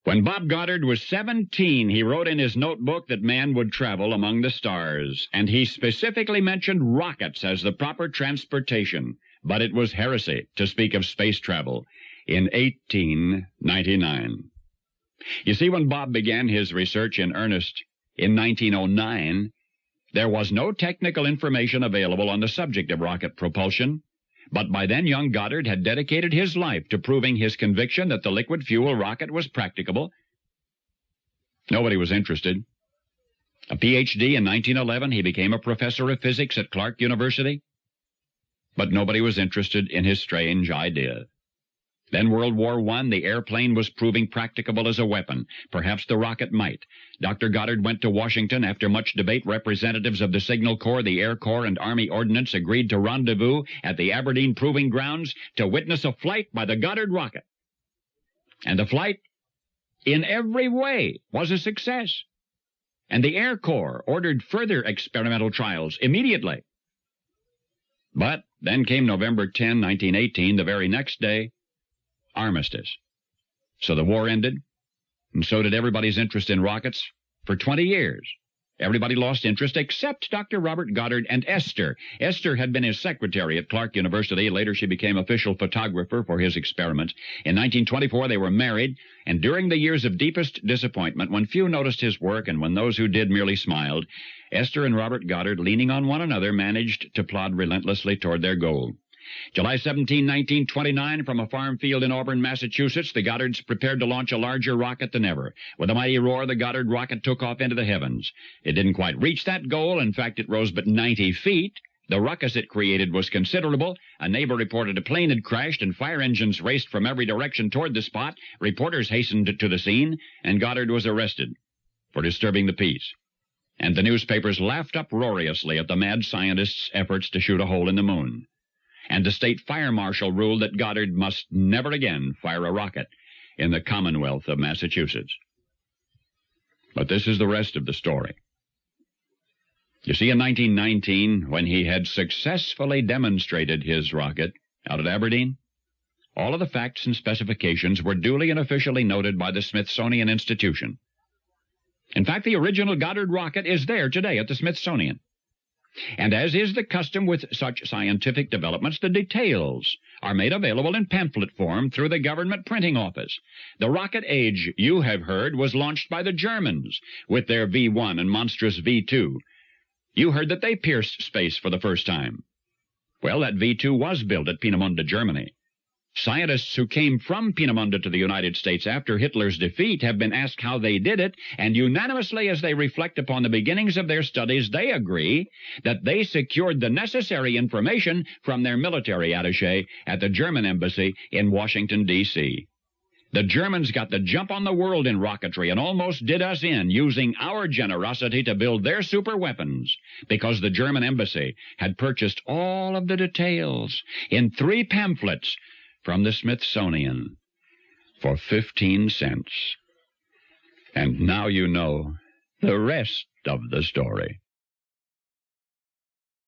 When Bob Goddard was 17, he wrote in his notebook that man would travel among the stars, and he specifically mentioned rockets as the proper transportation, but it was heresy to speak of space travel in 1899. You see, when Bob began his research in earnest in 1909, there was no technical information available on the subject of rocket propulsion, but by then young Goddard had dedicated his life to proving his conviction that the liquid fuel rocket was practicable. Nobody was interested. A Ph.D. in 1911, he became a professor of physics at Clark University, but nobody was interested in his strange idea. Then World War I, the airplane was proving practicable as a weapon. Perhaps the rocket might. Dr. Goddard went to Washington. After much debate, representatives of the Signal Corps, the Air Corps, and Army Ordnance agreed to rendezvous at the Aberdeen Proving Grounds to witness a flight by the Goddard rocket. And the flight, in every way, was a success. And the Air Corps ordered further experimental trials immediately. But then came November 10, 1918, the very next day, armistice. So the war ended, and so did everybody's interest in rockets for 20 years. Everybody lost interest except Dr. Robert Goddard and Esther. Esther had been his secretary at Clark University. Later she became official photographer for his experiments. In 1924 they were married, and during the years of deepest disappointment, when few noticed his work and when those who did merely smiled, Esther and Robert Goddard, leaning on one another, managed to plod relentlessly toward their goal. July 17, 1929, from a farm field in Auburn, Massachusetts, the Goddards prepared to launch a larger rocket than ever. With a mighty roar, the Goddard rocket took off into the heavens. It didn't quite reach that goal. In fact, it rose but 90 feet. The ruckus it created was considerable. A neighbor reported a plane had crashed, and fire engines raced from every direction toward the spot. Reporters hastened to the scene, and Goddard was arrested for disturbing the peace. And the newspapers laughed uproariously at the mad scientist's efforts to shoot a hole in the moon. And the state fire marshal ruled that Goddard must never again fire a rocket in the Commonwealth of Massachusetts. But this is the rest of the story. You see, in 1919, when he had successfully demonstrated his rocket out at Aberdeen, all of the facts and specifications were duly and officially noted by the Smithsonian Institution. In fact, the original Goddard rocket is there today at the Smithsonian. And as is the custom with such scientific developments, the details are made available in pamphlet form through the government printing office. The rocket age, you have heard, was launched by the Germans with their V-1 and monstrous V-2. You heard that they pierced space for the first time. Well, that V-2 was built at Peenemünde, Germany. Scientists who came from Peenemünde to the United States after Hitler's defeat have been asked how they did it, and unanimously as they reflect upon the beginnings of their studies, they agree that they secured the necessary information from their military attaché at the German embassy in Washington, D.C. The Germans got the jump on the world in rocketry and almost did us in, using our generosity to build their super weapons, because the German embassy had purchased all of the details in 3 pamphlets from the Smithsonian for 15 cents. And now you know the rest of the story.